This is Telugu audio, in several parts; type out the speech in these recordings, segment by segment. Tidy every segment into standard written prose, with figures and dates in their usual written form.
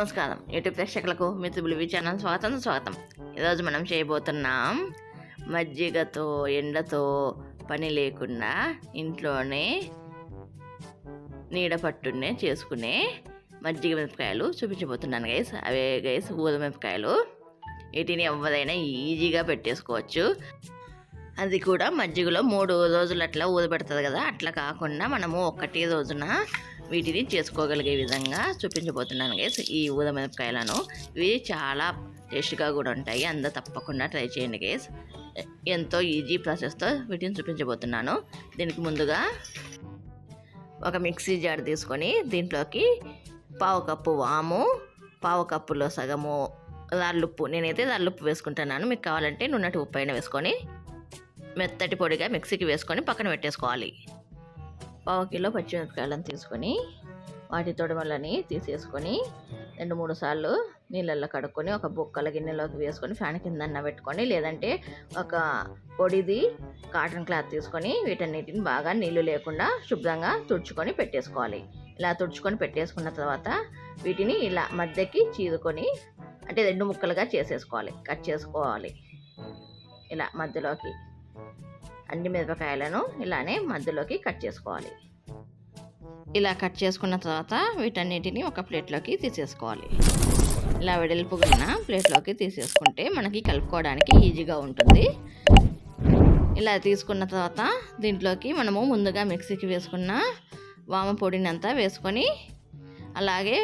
నమస్కారం యూట్యూబ్ ప్రేక్షకులకు మిత్రులు ఛానల్ స్వాగతం. ఈరోజు మనం చేయబోతున్నాం మజ్జిగతో ఎండతో పని లేకుండా ఇంట్లోనే నీడ పట్టునే చేసుకునే మజ్జిగ మిరపకాయలు చూపించబోతున్నాను గైస్. అవే గైస్ ఊద మిరపకాయలు. వీటిని ఎవరైనా ఈజీగా పెట్టేసుకోవచ్చు. అది కూడా మజ్జిగలో 3 రోజులు అట్లా ఊదబెడుతుంది కదా, అట్లా కాకుండా మనము ఒకటి రోజున వీటిని చేసుకోగలిగే విధంగా చూపించబోతున్నాను గైస్. ఈ ఊద మిరపకాయలను ఇవి చాలా టేస్ట్గా కూడా ఉంటాయి. అందరూ తప్పకుండా ట్రై చేయండి గైస్. ఎంతో ఈజీ ప్రాసెస్తో వీటిని చూపించబోతున్నాను. దీనికి ముందుగా ఒక మిక్సీ జార్ తీసుకొని దీంట్లోకి 1/2 కప్పు వాము, 1/2 కప్పులో సగము రాళ్ళుప్పు, నేనైతే రాళ్ళుప్పు వేసుకుంటున్నాను. మీకు కావాలంటే నున్నటి ఉప్పు అయినా వేసుకొని మెత్తటి పొడిగా మిక్సీకి వేసుకొని పక్కన పెట్టేసుకోవాలి. 1/2 కిలో పచ్చిమిరపకాయలను తీసుకొని వాటి తొడమలని తీసేసుకొని 2-3 సార్లు నీళ్ళల్లో కడుక్కొని ఒక బొక్కల గిన్నెలోకి వేసుకొని ఫ్యాన్ కింద పెట్టుకొని, లేదంటే ఒక పొడిది కాటన్ క్లాత్ తీసుకొని వీటన్నిటిని బాగా నీళ్లు లేకుండా శుభ్రంగా తుడుచుకొని పెట్టేసుకోవాలి. ఇలా తుడుచుకొని పెట్టేసుకున్న తర్వాత వీటిని ఇలా మధ్యకి చీదుకొని, అంటే 2 ముక్కలుగా చేసేసుకోవాలి, కట్ చేసుకోవాలి. ఇలా మధ్యలోకి అన్ని మిరపకాయలను ఇలానే మధ్యలోకి కట్ చేసుకోవాలి. ఇలా కట్ చేసుకున్న తర్వాత వీటన్నిటిని ఒక ప్లేట్లోకి తీసేసుకోవాలి. ఇలా వెడల్పుగా ప్లేట్లోకి తీసేసుకుంటే మనకి కలుపుకోవడానికి ఈజీగా ఉంటుంది. ఇలా తీసుకున్న తర్వాత దీంట్లోకి మనము ముందుగా మిక్సీకి వేసుకున్న వామ పొడిని అంతా వేసుకొని, అలాగే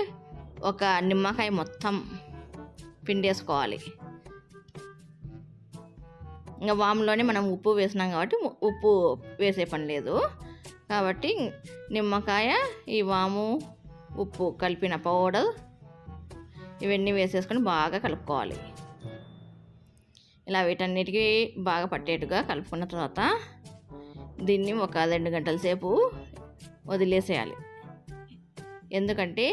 ఒక నిమ్మకాయ మొత్తం పిండేసుకోవాలి. ఇంకా వాములోనే మనం ఉప్పు వేసినాం కాబట్టి ఉప్పు వేసే పని లేదు. కాబట్టి నిమ్మకాయ, ఈ వాము, ఉప్పు కలిపిన పౌడర్ ఇవన్నీ వేసేసుకొని బాగా కలుపుకోవాలి. ఇలా వీటన్నిటికీ బాగా పట్టేట్టుగా కలుపుకున్న తర్వాత దీన్ని ఒక 2 గంటల సేపు వదిలేసేయాలి. ఎందుకంటే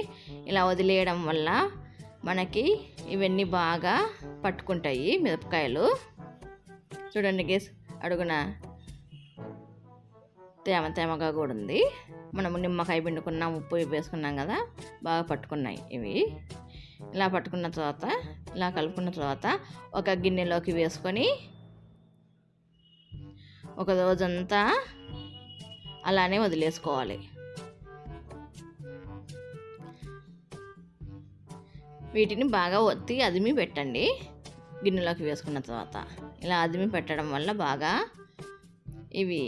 ఇలా వదిలేయడం వల్ల మనకి ఇవన్నీ బాగా పట్టుకుంటాయి మిరపకాయలు. చూడండి గేస్, అడుగున తేమగా కూడా ఉంది. మనము నిమ్మకాయ పిండుకున్నాం, ఉప్పు వేసుకున్నాం కదా, బాగా పట్టుకున్నాయి ఇవి. ఇలా పట్టుకున్న తర్వాత ఇలా కలుపుకున్న తర్వాత ఒక గిన్నెలోకి వేసుకొని ఒక రోజంతా అలానే వదిలేసుకోవాలి. వీటిని బాగా ఒత్తి అదిమి పెట్టండి. గిన్నెలోకి వేసుకున్న తర్వాత ఇలా అదిమి పెట్టడం వల్ల బాగా ఇవి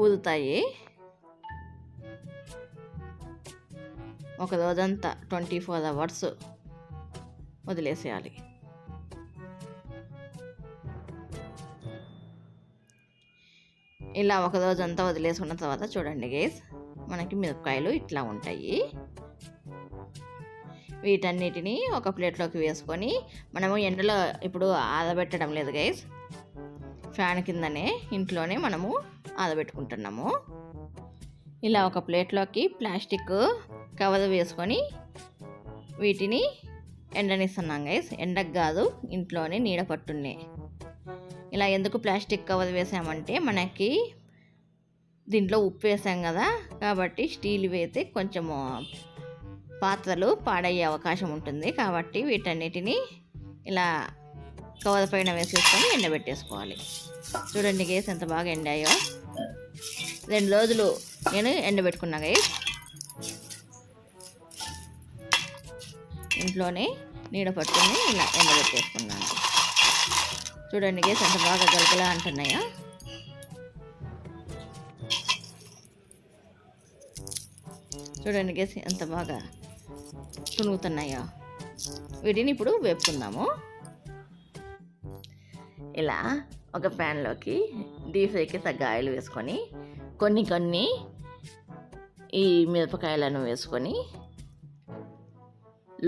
ఊదుతాయి. ఒక రోజంతా 24 అవర్స్ వదిలేసేయాలి. ఇలా ఒక రోజంతా వదిలేసుకున్న తర్వాత చూడండి గైస్, మనకి మిరపకాయలు ఇట్లా ఉంటాయి. వీటన్నిటిని ఒక ప్లేట్లోకి వేసుకొని, మనము ఎండలో ఇప్పుడు ఆరబెట్టడం లేదు గైస్, ఫ్యాన్ కిందనే ఇంట్లోనే మనము ఆరబెట్టుకుంటున్నాము. ఇలా ఒక ప్లేట్లోకి ప్లాస్టిక్ కవర్ వేసుకొని వీటిని ఎండనిస్తున్నాం గైస్. ఎండకు కాదు, ఇంట్లోనే నీడ పట్టున్నే. ఇలా ఎందుకు ప్లాస్టిక్ కవర్ వేసామంటే, మనకి దీంట్లో ఉప్పు వేసాం కదా, కాబట్టి స్టీల్ వేస్తే కొంచెము పాత్రలు పాడయ్యే అవకాశం ఉంటుంది. కాబట్టి వీటన్నిటిని ఇలా కవర్ పైన వేసేసుకొని ఎండబెట్టేసుకోవాలి. చూడండి గేస్ ఎంత బాగా ఎండాయో. 2 రోజులు నేను ఎండబెట్టుకున్నా గైస్. ఇంట్లోనే నీడ పట్టుకుని ఇలా ఎండబెట్టేసుకున్నాను. చూడండి గేస్ ఎంత బాగా గలగలా అంటున్నాయో. చూడండి గేస్ ఎంత బాగా తునుగుతున్నాయో. వీటిని ఇప్పుడు వేపుకుందాము. ఇలా ఒక ప్యాన్లోకి డీప్ ఫ్రైకి తగ్గ ఆయిల్ వేసుకొని కొన్ని ఈ మిరపకాయలను వేసుకొని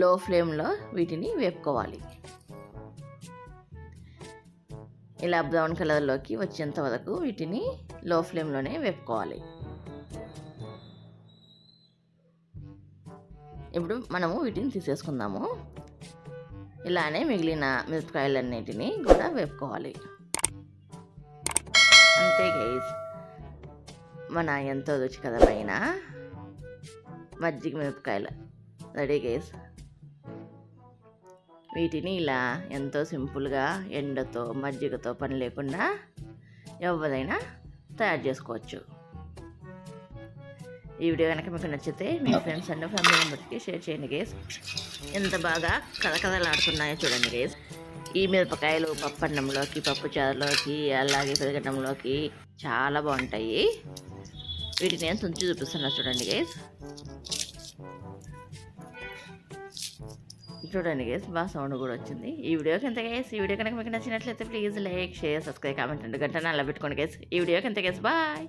లో ఫ్లేమ్లో వీటిని వేపుకోవాలి. ఇలా బ్రౌన్ కలర్లోకి వచ్చేంత వరకు వీటిని లో ఫ్లేమ్లోనే వేపుకోవాలి. ఇప్పుడు మనము వీటిని తీసేసుకుందాము. ఇలానే మిగిలిన మిరపకాయలన్నిటిని కూడా వేపుకోవాలి. అంతే గైస్, మన ఎంతో రుచికరమైన మజ్జిగ మిరపకాయలు రెడీ గైస్. వీటిని ఇలా ఎంతో సింపుల్గా ఎండతో మజ్జిగతో పని లేకుండా ఎవరైనా తయారు చేసుకోవచ్చు. ఈ వీడియో కనుక మీకు నచ్చితే మీ ఫ్రెండ్స్ అండ్ ఫ్యామిలీ మెంబర్స్కి షేర్ చేయండి గైస్. ఎంత బాగా కలకలలాడుతున్నాయో చూడండి గైస్. ఈ మిరపకాయలు పప్పన్నంలోకి, పప్పు చారులోకి, అలాగే పెరగడంలోకి చాలా బాగుంటాయి. వీటిని నేను తుంచి చూపిస్తున్నా చూడండి గైస్. చూడండి గైస్, బాగా సౌండ్ కూడా వచ్చింది. ఈ వీడియోకి ఎంత గైస్. ఈ వీడియో కనుక మీకు నచ్చినట్లయితే please like, share, subscribe, comment and గంట అలా పెట్టుకోండి గైస్. ఈ వీడియోకి ఎంత గైస్. బాయ్.